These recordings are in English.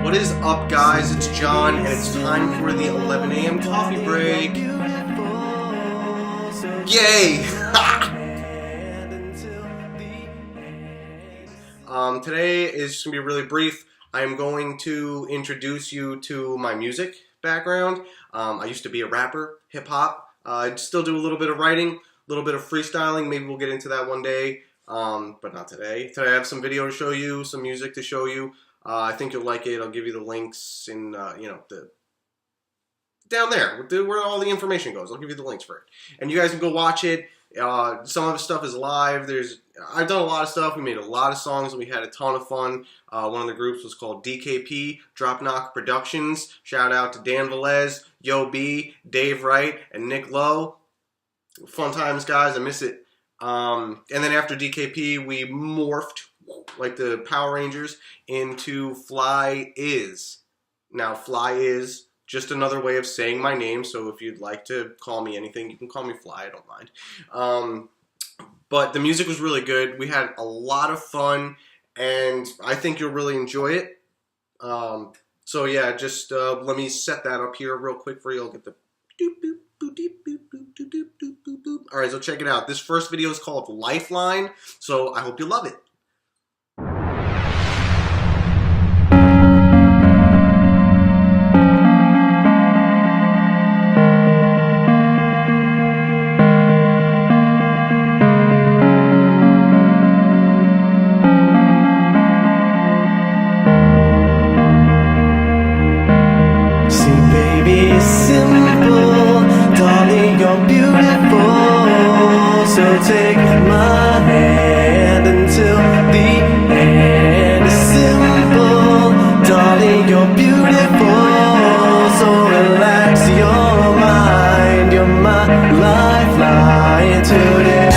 What is up, guys? It's John, and it's time for the 11 a.m. coffee break. Yay! Today is just going to be really brief. I'm going to introduce you to my music background. I used to be a rapper, hip-hop. I still do a little bit of writing, a little bit of freestyling. Maybe we'll get into that one day, but not today. Today I have some video to show you, some music to show you. I think you'll like it. I'll give you the links in, down there where all the information goes. I'll give you the links for it, and you guys can go watch it. Some of the stuff is live. I've done a lot of stuff. We made a lot of songs, and we had a ton of fun. One of the groups was called DKP, Drop Knock Productions. Shout out to Dan Velez, Yo B, Dave Wright, and Nick Lowe. Fun times, guys. I miss it. And then after DKP, we morphed, like the Power Rangers, into Fly Is. Now, Fly Is just another way of saying my name, so if you'd like to call me anything, you can call me Fly, I don't mind. But the music was really good. We had a lot of fun, and I think you'll really enjoy it. So yeah, just let me set that up here real quick for you. I'll get the doop doop boop doop boop boop doop doop doop boop boop. Alright, so check it out. This first video is called Lifeline, so I hope you love it. So take my hand until the end. It's simple, darling, you're beautiful. So relax your mind, you're my lifeline today.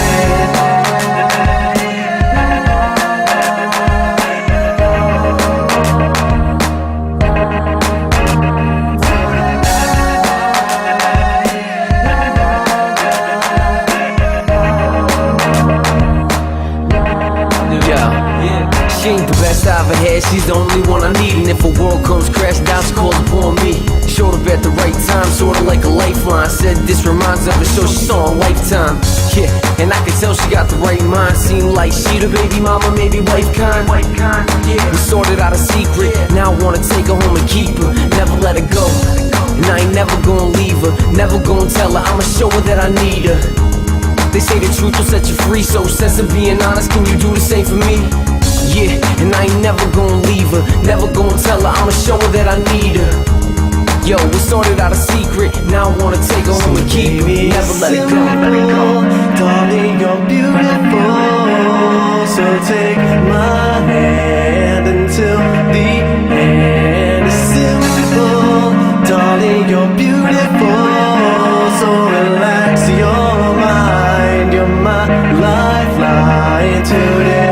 She ain't the best I've ever had, she's the only one I need. And if a world comes crashing down, she called upon me. Showed up at the right time, sorta like a lifeline. Said this reminds her of a show she saw on Lifetime. Yeah, and I can tell she got the right mind. Seemed like she the baby mama, maybe wife kind. Yeah, we sorted out a secret, now I wanna take her home and keep her. Never let her go, and I ain't never gonna leave her. Never gonna tell her, I'ma show her that I need her. They say the truth will set you free, so sense of being honest, can you do the same for me? Yeah, and I ain't never gonna leave her, never gonna tell her, I'ma show her that I need her. Yo, we started out a secret, now I wanna take her home and keep her. Never let it go, darling, you're beautiful. So take my hand until the end. It's simple, darling, you're beautiful. So relax your mind, you're my lifeline today.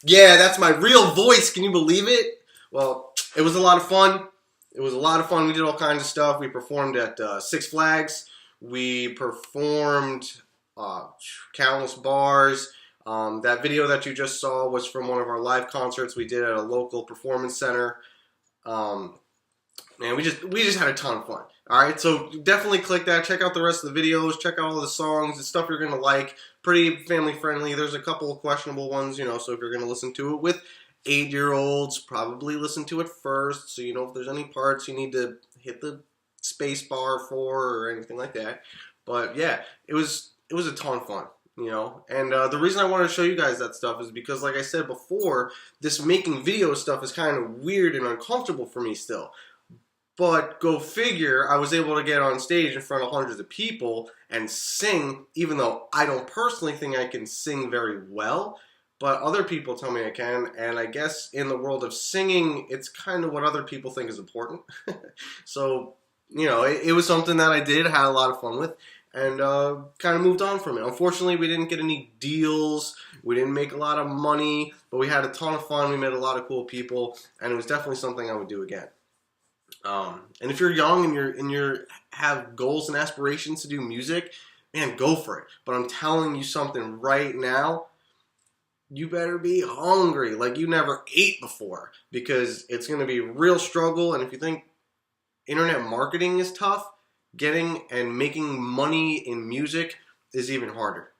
Yeah, that's my real voice. Can you believe it? Well, it was a lot of fun. It was a lot of fun. We did all kinds of stuff. We performed at Six Flags. We performed countless bars. That video that you just saw was from one of our live concerts we did at a local performance center. Man, we just had a ton of fun. All right, so definitely click that. Check out the rest of the videos. Check out all the songs. It's stuff you're gonna like. Pretty family friendly. There's a couple of questionable ones, so if you're gonna listen to it with 8-year-olds, probably listen to it first, so you know if there's any parts you need to hit the space bar for or anything like that. But yeah, it was a ton of fun. And the reason I wanted to show you guys that stuff is because, like I said before, this making video stuff is kind of weird and uncomfortable for me still. But go figure, I was able to get on stage in front of hundreds of people and sing, even though I don't personally think I can sing very well, but other people tell me I can, and I guess in the world of singing, it's kind of what other people think is important. So, it was something that I did, had a lot of fun with, and kind of moved on from it. Unfortunately, we didn't get any deals, we didn't make a lot of money, but we had a ton of fun, we met a lot of cool people, and it was definitely something I would do again. And if you're young and you're have goals and aspirations to do music, man, go for it. But I'm telling you something right now, you better be hungry like you never ate before, because it's going to be a real struggle. And if you think internet marketing is tough, getting and making money in music is even harder.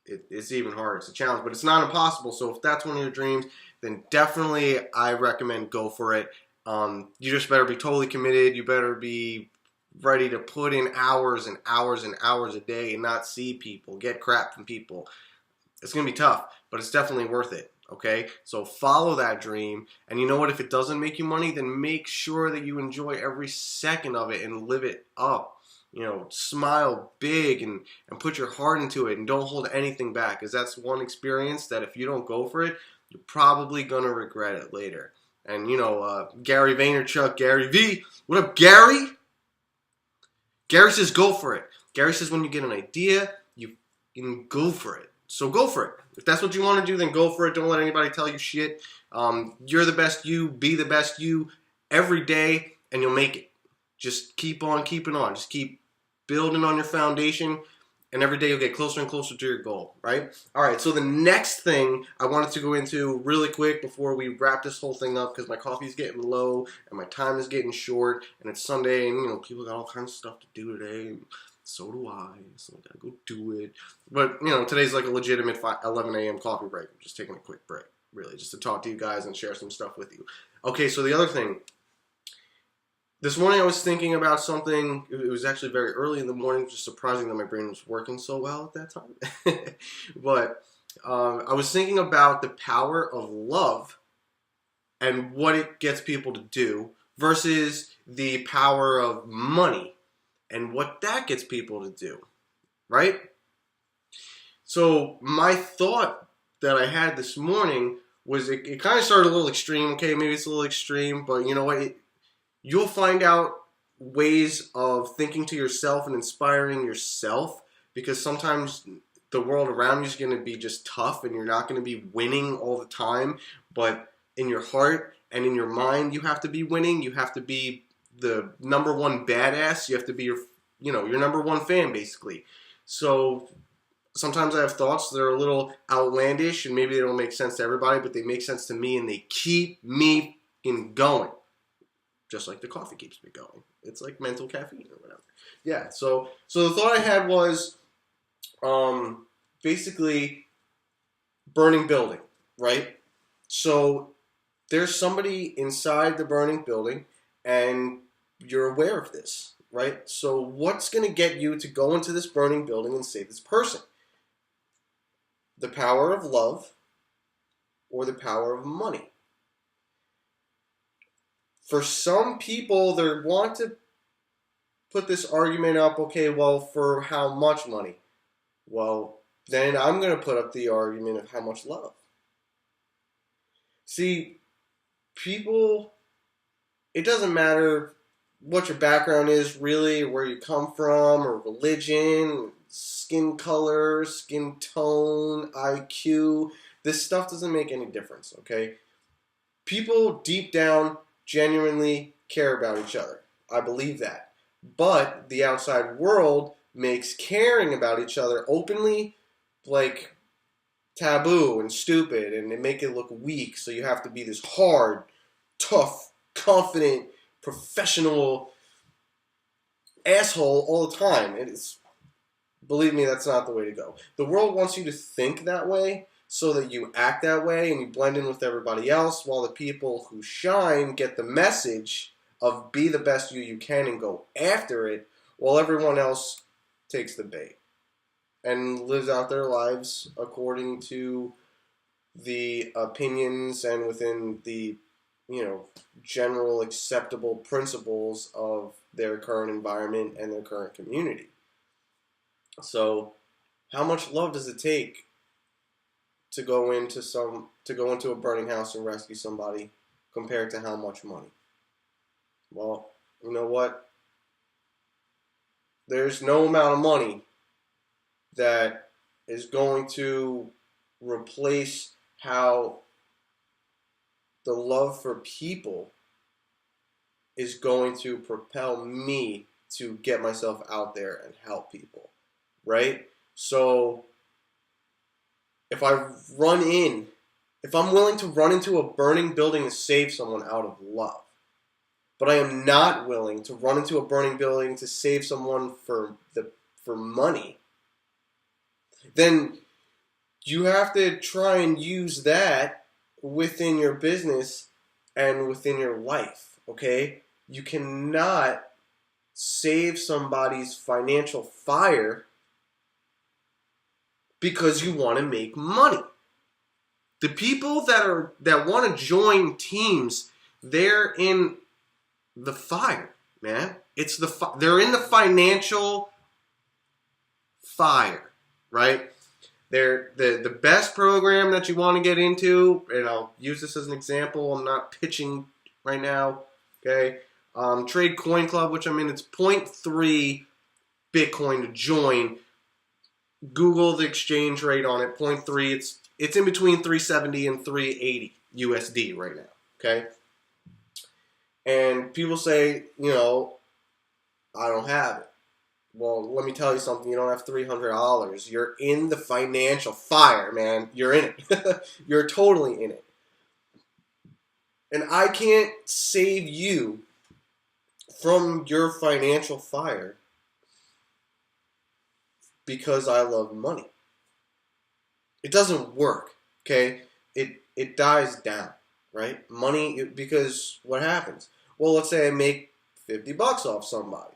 It's even harder. It's a challenge, but it's not impossible. So if that's one of your dreams, then definitely I recommend go for it. You just better be totally committed. You better be ready to put in hours and hours and hours a day and not see people, get crap from people. It's going to be tough, but it's definitely worth it. Okay, so follow that dream. And you know what? If it doesn't make you money, then make sure that you enjoy every second of it and live it up. You know, smile big and put your heart into it and don't hold anything back, because that's one experience that if you don't go for it, you're probably going to regret it later. And, you know, Gary Vaynerchuk, Gary V. What up, Gary? Gary says go for it. Gary says when you get an idea, you can go for it. So go for it. If that's what you want to do, then go for it. Don't let anybody tell you shit. You're the best you. Be the best you every day, and you'll make it. Just keep on keeping on. Just keep building on your foundation, and every day you'll get closer and closer to your goal, right? All right, so the next thing I wanted to go into really quick before we wrap this whole thing up, because my coffee's getting low and my time is getting short, and it's Sunday, and, you know, people got all kinds of stuff to do today. So do I, so I gotta go do it. But, you know, today's like a legitimate 11 a.m. coffee break. I'm just taking a quick break, really, just to talk to you guys and share some stuff with you. Okay, so the other thing. This morning I was thinking about something. It was actually very early in the morning, just surprising that my brain was working so well at that time. But I was thinking about the power of love and what it gets people to do versus the power of money and what that gets people to do, right? So my thought that I had this morning was it kind of started a little extreme. Okay, maybe it's a little extreme, but you know what? You'll find out ways of thinking to yourself and inspiring yourself, because sometimes the world around you is going to be just tough and you're not going to be winning all the time. But in your heart and in your mind, you have to be winning. You have to be the number one badass. You have to be your number one fan, basically. So sometimes I have thoughts that are a little outlandish and maybe they don't make sense to everybody, but they make sense to me and they keep me going. Just like the coffee keeps me going. It's like mental caffeine or whatever. Yeah, so the thought I had was basically burning building, right? So there's somebody inside the burning building and you're aware of this, right? So what's going to get you to go into this burning building and save this person? The power of love or the power of money? For some people, they want to put this argument up, okay, well, for how much money? Well, then I'm going to put up the argument of how much love. See, people, it doesn't matter what your background is, really, where you come from, or religion, skin color, skin tone, IQ. This stuff doesn't make any difference, okay? People deep down genuinely care about each other. I believe that. But the outside world makes caring about each other openly like taboo and stupid, and they make it look weak. So you have to be this hard, tough, confident, professional asshole all the time. Believe me, that's not the way to go. The world wants you to think that way, so that you act that way and you blend in with everybody else, while the people who shine get the message of be the best you can and go after it, while everyone else takes the bait and lives out their lives according to the opinions and within the, general acceptable principles of their current environment and their current community. So how much love does it take to go into a burning house and rescue somebody compared to how much money? Well, you know what? There's no amount of money that is going to replace how the love for people is going to propel me to get myself out there and help people, right? So if I'm willing to run into a burning building to save someone out of love, but I am not willing to run into a burning building to save someone for money, then you have to try and use that within your business and within your life, okay? You cannot save somebody's financial fire because you want to make money. The people that want to join teams, they're in the fire, man. They're in the financial fire, right? They're the best program that you want to get into, and I'll use this as an example. I'm not pitching right now, okay? Trade Coin Club, which I'm in, it's 0.3 Bitcoin to join. Google the exchange rate on it, 0.3. It's in between 370 and 380 USD right now, okay? And people say, I don't have it. Well, let me tell you something. You don't have $300. You're in the financial fire, man. You're in it. You're totally in it. And I can't save you from your financial fire because I love money. It doesn't work, okay? It dies down, right? Money, because what happens? Well, let's say I make $50 off somebody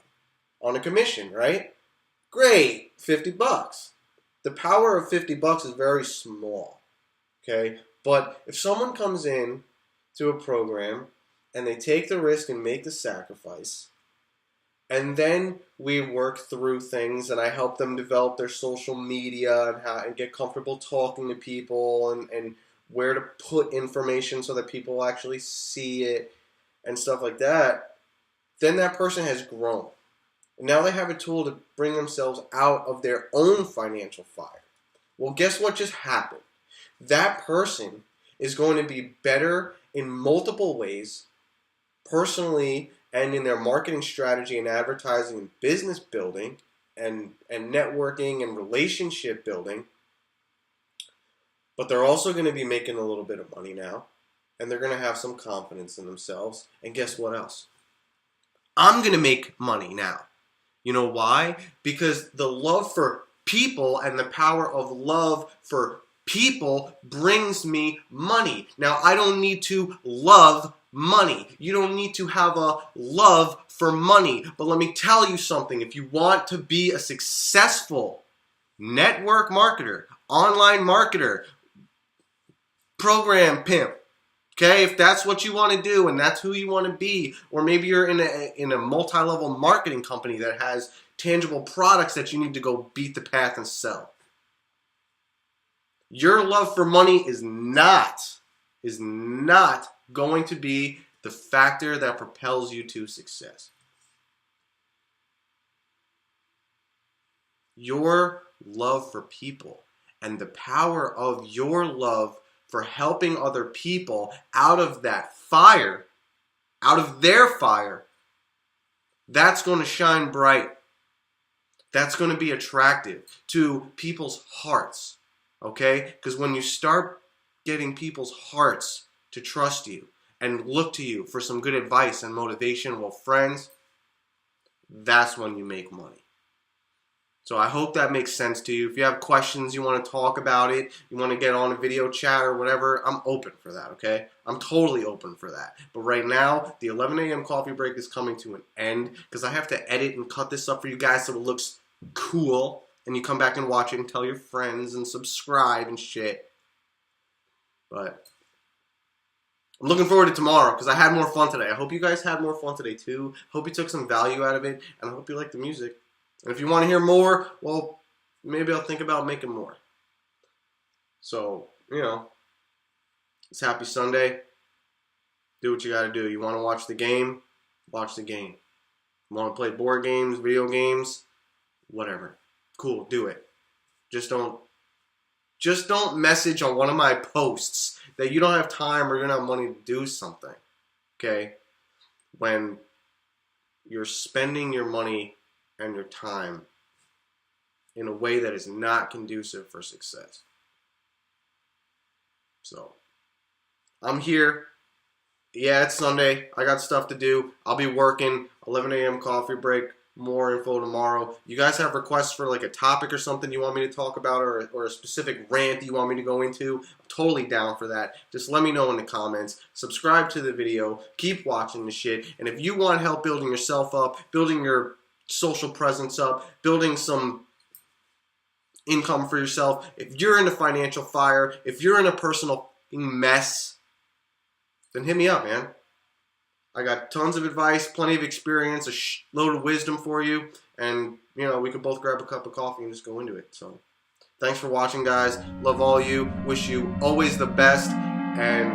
on a commission, right? Great, $50. The power of $50 is very small, okay? But if someone comes in to a program and they take the risk and make the sacrifice, and then we work through things and I help them develop their social media and get comfortable talking to people and where to put information so that people actually see it and stuff like that, then that person has grown. And now they have a tool to bring themselves out of their own financial fire. Well, guess what just happened? That person is going to be better in multiple ways, personally and in their marketing strategy and advertising and business building and networking and relationship building. But they're also going to be making a little bit of money now. And they're going to have some confidence in themselves. And guess what else? I'm going to make money now. You know why? Because the love for people and the power of love for people brings me money. Now, I don't need to love money. You don't need to have a love for money. But let me tell you something. If you want to be a successful network marketer, online marketer, program pimp, okay, if that's what you want to do and that's who you want to be, or maybe you're in a multi-level marketing company that has tangible products that you need to go beat the path and sell. Your love for money is not going to be the factor that propels you to success. Your love for people and the power of your love for helping other people out of that fire, out of their fire, that's going to shine bright. That's going to be attractive to people's hearts, okay? Because when you start getting people's hearts to trust you and look to you for some good advice and motivation, well, friends, that's when you make money. So I hope that makes sense to you. If you have questions, you want to talk about it, you want to get on a video chat or whatever, I'm open for that, okay? I'm totally open for that. But right now, the 11 a.m. coffee break is coming to an end because I have to edit and cut this up for you guys so it looks cool. And you come back and watch it and tell your friends and subscribe and shit. But I'm looking forward to tomorrow because I had more fun today. I hope you guys had more fun today too. Hope you took some value out of it. And I hope you like the music. And if you want to hear more, well, maybe I'll think about making more. So, it's Happy Sunday. Do what you got to do. You want to watch the game? Watch the game. You want to play board games, video games, whatever. Cool, do it. Just don't message on one of my posts that you don't have time or you don't have money to do something. Okay? When you're spending your money and your time in a way that is not conducive for success. So, I'm here. Yeah, it's Sunday. I got stuff to do. I'll be working. 11 a.m. coffee break. More info tomorrow. You guys have requests for like a topic or something you want me to talk about, or a specific rant you want me to go into? I'm totally down for that. Just let me know in the comments. Subscribe to the video. Keep watching the shit. And if you want help building yourself up, building your social presence up, building some income for yourself, if you're in a financial fire, if you're in a personal mess, then hit me up, man. I got tons of advice, plenty of experience, a load of wisdom for you, and, you know, we could both grab a cup of coffee and just go into it. So, thanks for watching, guys. Love all you. Wish you always the best, and,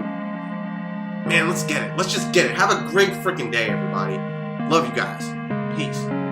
man, let's get it. Let's just get it. Have a great freaking day, everybody. Love you guys. Peace.